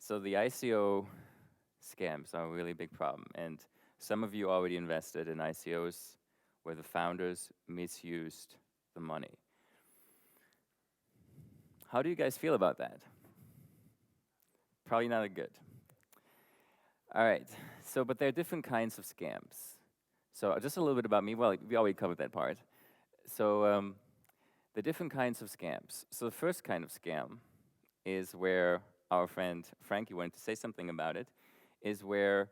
So the ICO scams are a really big problem, and some of you already invested in ICOs where the founders misused the money. How do you guys feel about that? Probably not good. All right, so but there are different kinds of scams. So just a little bit about me. Well, we already covered that part. So the different kinds of scams. So the first kind of scam is where our friend Frankie wanted to say something about it, is where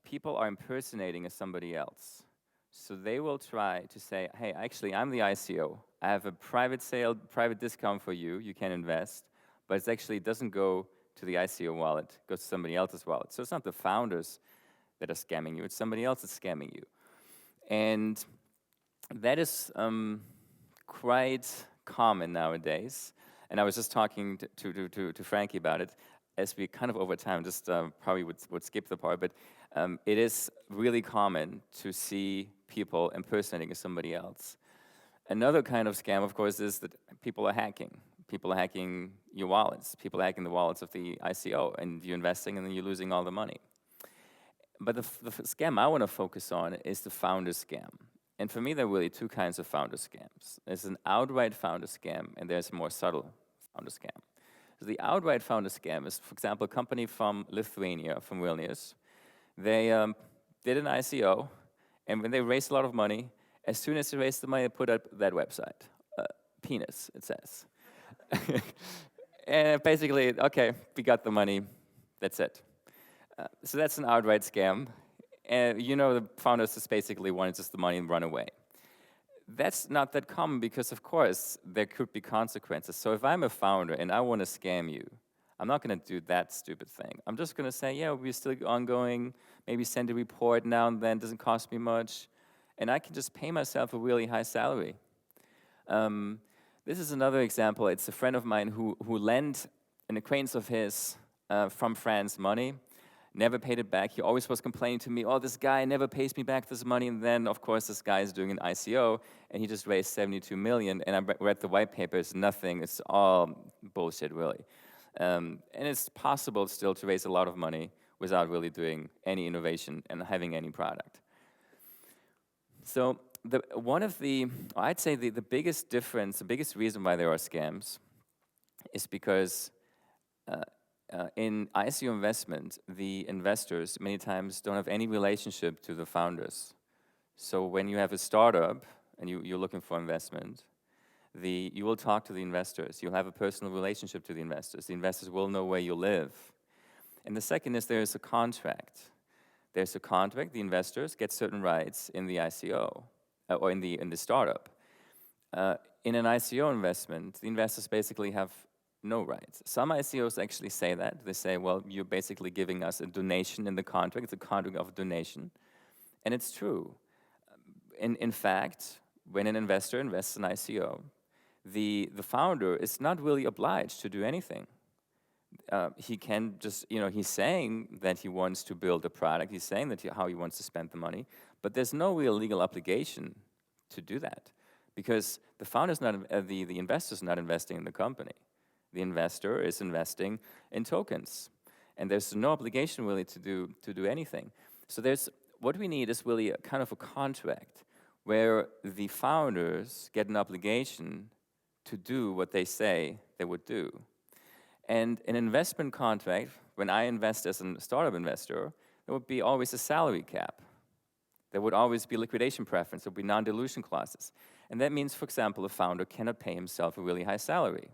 people are impersonating as somebody else. So they will try to say, hey, actually, I'm the ICO. I have a private sale, private discount for you. You can invest. But it actually doesn't go to the ICO wallet. It goes to somebody else's wallet. So it's not the founders that are scamming you. It's somebody else that's scamming you. And that is quite common nowadays. And I was just talking to Frankie about it. As we kind of over time, just probably would skip the part, but it is really common to see people impersonating somebody else. Another kind of scam, of course, is that people are hacking. People are hacking your wallets. People are hacking the wallets of the ICO, and you're investing, and then you're losing all the money. But the scam I want to focus on is the founder scam. And for me, there are really two kinds of founder scams. There's an outright founder scam, and there's a more subtle founder scam. So the outright founder scam is, for example, a company from Lithuania, from Vilnius. They did an ICO, and when they raised a lot of money, as soon as they raised the money, they put up that website. Penis, it says. And basically, okay, we got the money, that's it. So that's an outright scam. And you know the founders just basically wanted just the money and run away. That's not that common because, of course, there could be consequences. So if I'm a founder and I want to scam you, I'm not going to do that stupid thing. I'm just going to say, yeah, we're still ongoing, maybe send a report now and then, doesn't cost me much, and I can just pay myself a really high salary. This is another example. It's a friend of mine who lent an acquaintance of his from France money, never paid it back. He always was complaining to me, oh, this guy never pays me back this money. And then, of course, this guy is doing an ICO, and he just raised 72 million. And I read the white paper. It's nothing. It's all bullshit, really. And it's possible still to raise a lot of money without really doing any innovation and having any product. So I'd say the biggest difference, the biggest reason why there are scams is because in ICO investment, the investors many times don't have any relationship to the founders. So when you have a startup and you're looking for investment, you will talk to the investors. You'll have a personal relationship to the investors. The investors will know where you live. And the second is there's a contract. There's a contract. The investors get certain rights in the ICO or in the startup. In an ICO investment, the investors basically have no rights. Some ICOs actually say that. They say, well, you're basically giving us a donation in the contract. It's a contract of a donation. And it's true. In fact, when an investor invests in ICO, the founder is not really obliged to do anything. He can just, he's saying that he wants to build a product. He's saying that how he wants to spend the money. But there's no real legal obligation to do that because the founder's not, the investor's not investing in the company. The investor is investing in tokens, and there's no obligation really to do anything. So what we need is really a kind of a contract where the founders get an obligation to do what they say they would do. And an investment contract, when I invest as a startup investor, there would be always a salary cap. There would always be liquidation preference. There would be non-dilution clauses. And that means, for example, a founder cannot pay himself a really high salary.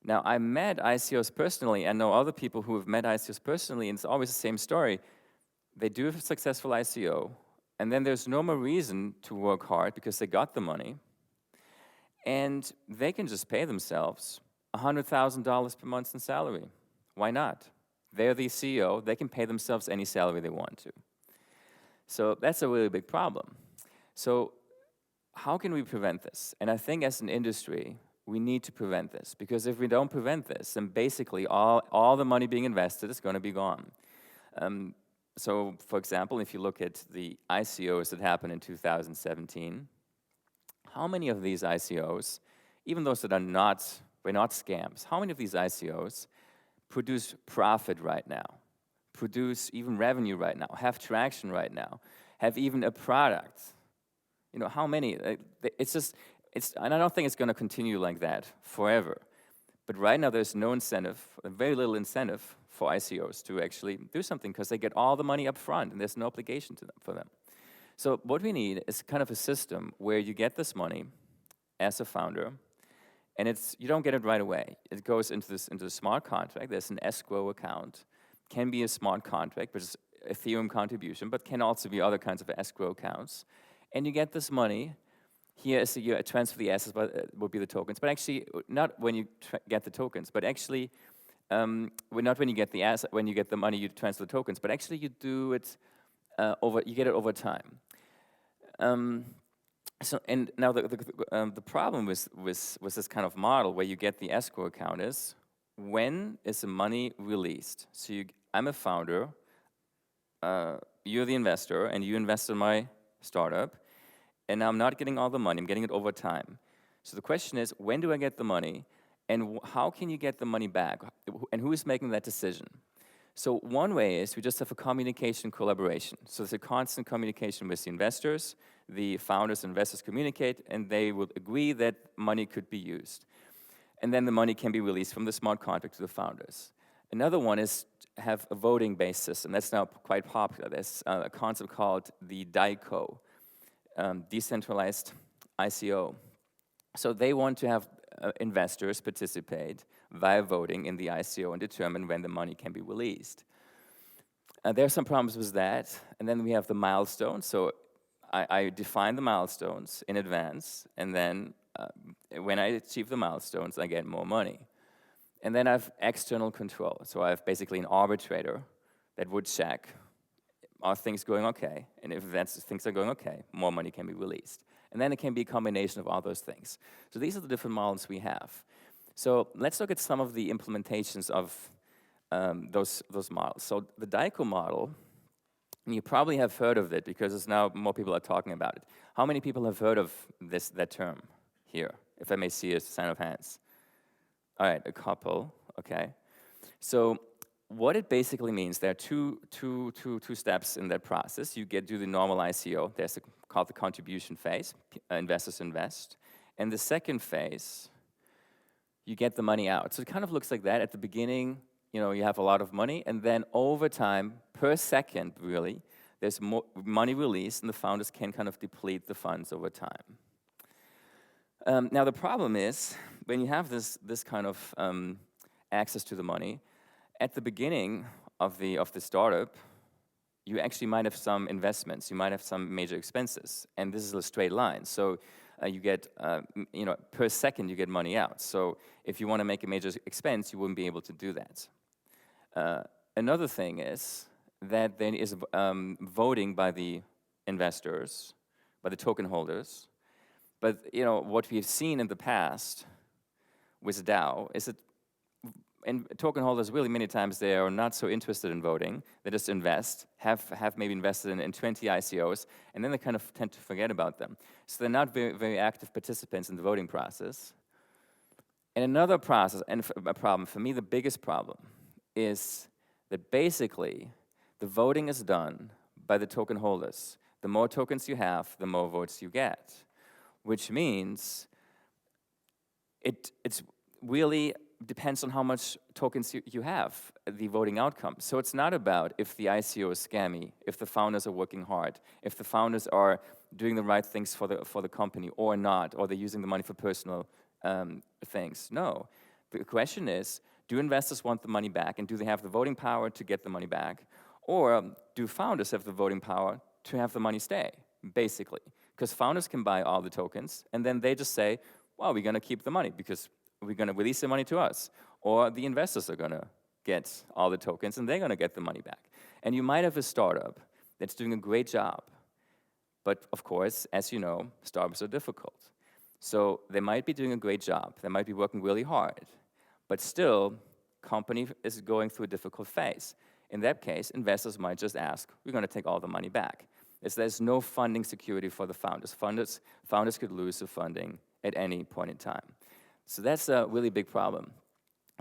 Now, I met ICOs personally, and know other people who have met ICOs personally, and it's always the same story. They do a successful ICO, and then there's no more reason to work hard because they got the money, and they can just pay themselves $100,000 per month in salary. Why not? They're the CEO. They can pay themselves any salary they want to. So that's a really big problem. So how can we prevent this? And I think as an industry, we need to prevent this, because if we don't prevent this, then basically all the money being invested is going to be gone. So, for example, if you look at the ICOs that happened in 2017, how many of these ICOs, even those that were not scams, how many of these ICOs produce profit right now, produce even revenue right now, have traction right now, have even a product. You know, how many? And I don't think it's going to continue like that forever. But right now, there's no incentive, very little incentive for ICOs to actually do something because they get all the money up front and there's no obligation to them, for them. So what we need is kind of a system where you get this money as a founder, and you don't get it right away. It goes into the smart contract. There's an escrow account. Can be a smart contract, which is Ethereum contribution, but can also be other kinds of escrow accounts. And you get this money. Here is you transfer the assets, but would be the tokens. But actually, not when you get the tokens, but actually, not when you get the asset. When you get the money, you transfer the tokens. But actually, you do it you get it over time. So, and now the problem with this kind of model where you get the escrow account is, when is the money released? So I'm a founder, you're the investor, and you invest in my startup, and I'm not getting all the money, I'm getting it over time. So the question is, when do I get the money, and how can you get the money back, and who is making that decision? So one way is we just have a communication collaboration. So there's a constant communication with the investors. The founders and investors communicate, and they will agree that money could be used. And then the money can be released from the smart contract to the founders. Another one is to have a voting-based system. That's now quite popular. There's a concept called the ICO, decentralized ICO. So they want to have investors participate via voting in the ICO and determine when the money can be released. There are some problems with that. And then we have the milestones. So I define the milestones in advance, and then when I achieve the milestones, I get more money. And then I have external control. So I have basically an arbitrator that would check, are things going okay? And if things are going okay, more money can be released. And then it can be a combination of all those things. So these are the different models we have. So let's look at some of the implementations of those models. So the ICO model, and you probably have heard of it because now more people are talking about it. How many people have heard of that term here? If I may see a sign of hands. All right, a couple, okay. So what it basically means, there are two steps in that process. You do the normal ICO. There's called the contribution phase. Investors invest. And the second phase, you get the money out. So it kind of looks like that. At the beginning, you have a lot of money, and then over time, per second, really, there's more money released, and the founders can kind of deplete the funds over time. Now the problem is, when you have this kind of access to the money, at the beginning of the startup, you actually might have some investments, you might have some major expenses, and this is a straight line. So you get, per second you get money out. So if you want to make a major expense, you wouldn't be able to do that. Another thing is that there is voting by the investors, by the token holders. But what we've seen in the past with DAO is that token holders really many times they are not so interested in voting. They just invest, have maybe invested in 20 ICOs, and then they kind of tend to forget about them. So they're not very, very active participants in the voting process. And another process, and a problem, for me the biggest problem, is that basically the voting is done by the token holders. The more tokens you have, the more votes you get, which means it's really depends on how much tokens you have, the voting outcome. So it's not about if the ICO is scammy, if the founders are working hard, if the founders are doing the right things for the company or not, or they're using the money for personal things. No, the question is, do investors want the money back, and do they have the voting power to get the money back? Or do founders have the voting power to have the money stay, basically? Because founders can buy all the tokens, and then they just say, well, we're going to keep the money because we're going to release the money to us. Or the investors are going to get all the tokens, and they're going to get the money back. And you might have a startup that's doing a great job. But of course, as you know, startups are difficult. So they might be doing a great job. They might be working really hard. But still, company is going through a difficult phase. In that case, investors might just ask, we're going to take all the money back. There's no funding security for the founders. Founders could lose the funding at any point in time. So that's a really big problem.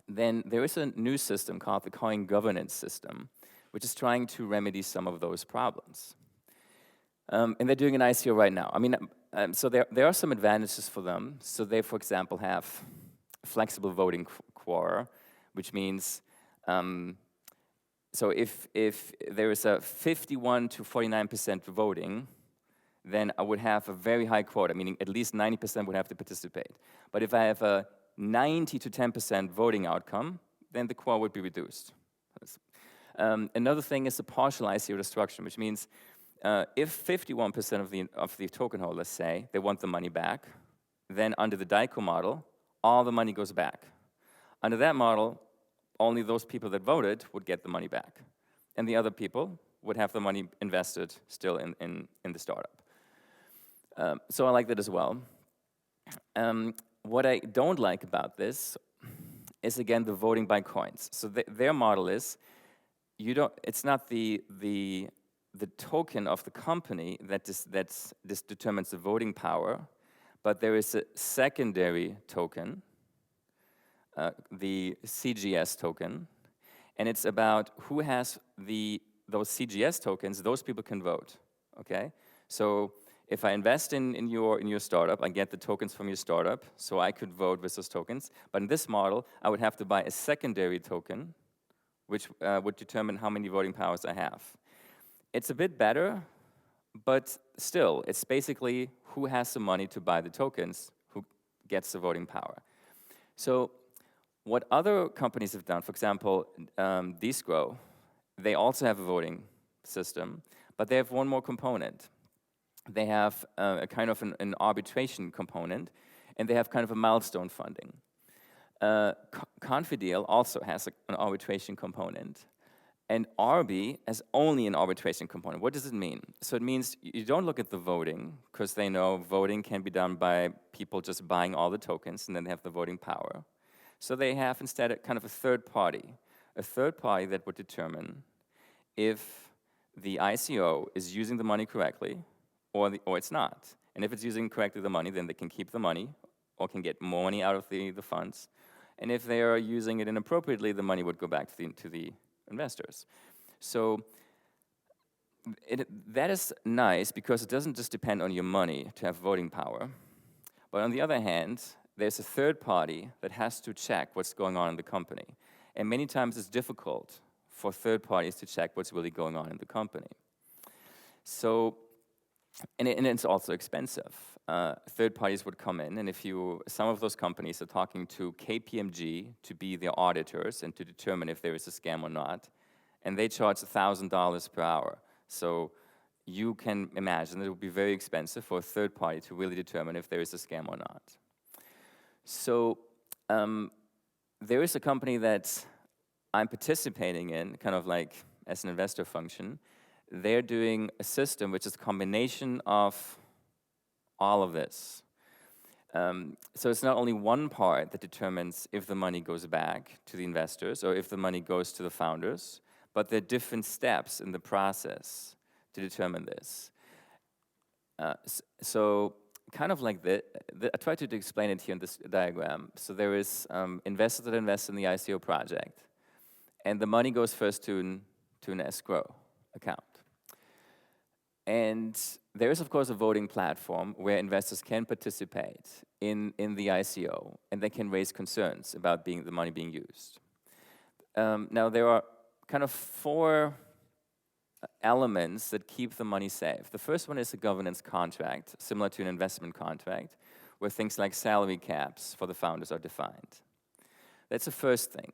then there is a new system called the coin governance system, which is trying to remedy some of those problems. And they're doing an ICO right now. I mean, so there are some advantages for them. So they, for example, have flexible voting quora, which means, so if there is a 51 to 49% voting, then I would have a very high quota, meaning at least 90% would have to participate. But if I have a 90 to 10% voting outcome, then the quota would be reduced. Another thing is the partial ICO destruction, which means if 51% of the token holders say they want the money back, then under the DICO model, all the money goes back. Under that model, only those people that voted would get the money back. And the other people would have the money invested still in the startup. So I like that as well. What I don't like about this is, again, the voting by coins. So their model is, it's not the token of the company that determines the voting power, but there is a secondary token, the CGS token, and it's about who has those CGS tokens. Those people can vote. Okay, so if I invest in your startup, I get the tokens from your startup, so I could vote with those tokens. But in this model, I would have to buy a secondary token, which would determine how many voting powers I have. It's a bit better, but still, it's basically who has the money to buy the tokens, who gets the voting power. So what other companies have done, for example, Discro, they also have a voting system, but they have one more component. They have a kind of an arbitration component, and they have kind of a milestone funding. Confidel also has an arbitration component, and Arby has only an arbitration component. What does it mean? So it means you don't look at the voting, because they know voting can be done by people just buying all the tokens, and then they have the voting power. So they have instead kind of a third party that would determine if the ICO is using the money correctly, or it's not. And if it's using correctly the money, then they can keep the money or can get more money out of the funds. And if they are using it inappropriately, the money would go back to the investors. So that is nice because it doesn't just depend on your money to have voting power. But on the other hand, there's a third party that has to check what's going on in the company. And many times it's difficult for third parties to check what's really going on in the company. So, and it's also expensive. Third parties would come in, and some of those companies are talking to KPMG to be their auditors and to determine if there is a scam or not, and they charge $1,000 per hour. So you can imagine it would be very expensive for a third party to really determine if there is a scam or not. So there is a company that I'm participating in, kind of like as an investor function. They're doing a system which is a combination of all of this. So it's not only one part that determines if the money goes back to the investors or if the money goes to the founders, but there are different steps in the process to determine this. So kind of like I tried to explain it here in this diagram. So there is investors that invest in the ICO project, and the money goes first to an escrow account. And there is, of course, a voting platform where investors can participate in the ICO, and they can raise concerns about the money being used. Now, there are kind of 4 elements that keep the money safe. The first one is a governance contract, similar to an investment contract, where things like salary caps for the founders are defined. That's the first thing.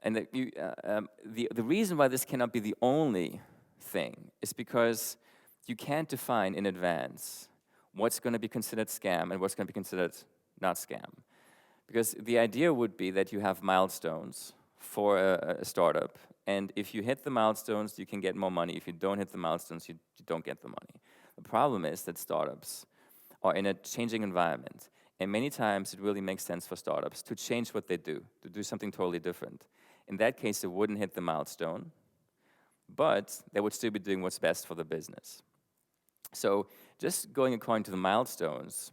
And the reason why this cannot be the only thing is because you can't define in advance what's going to be considered scam and what's going to be considered not scam. Because the idea would be that you have milestones for a startup, and if you hit the milestones, you can get more money. If you don't hit the milestones, you don't get the money. The problem is that startups are in a changing environment, and many times it really makes sense for startups to change what they do, to do something totally different. In that case, they wouldn't hit the milestone, but they would still be doing what's best for the business. So just going according to the milestones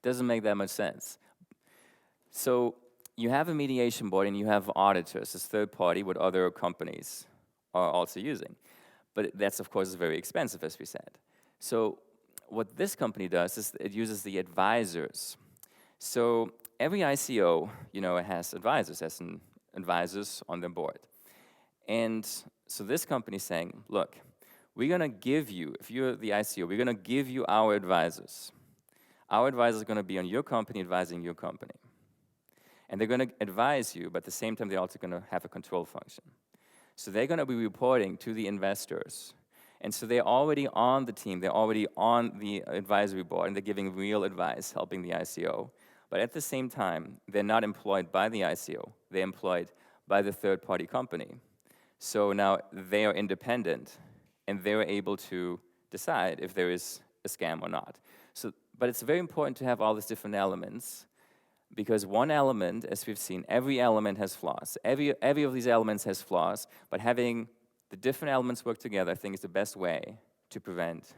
doesn't make that much sense. So you have a mediation board and you have auditors, this third party, what other companies are also using. But that's, of course, very expensive, as we said. So what this company does is it uses the advisors. So every ICO, has advisors on their board. And so this company is saying, look, we're going to give you, if you're the ICO, we're going to give you our advisors. Our advisors are going to be on your company, advising your company. And they're going to advise you, but at the same time, they're also going to have a control function. So they're going to be reporting to the investors. And so they're already on the team, they're already on the advisory board, and they're giving real advice, helping the ICO. But at the same time, they're not employed by the ICO, they're employed by the third-party company. So now they are independent, and they're able to decide if there is a scam or not. But it's very important to have all these different elements, because one element, as we've seen, every element has flaws. Every of these elements has flaws, but having the different elements work together, I think, is the best way to prevent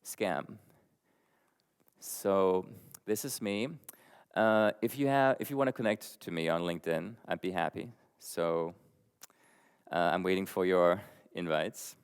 scam. So this is me. If you want to connect to me on LinkedIn, I'd be happy. So I'm waiting for your invites.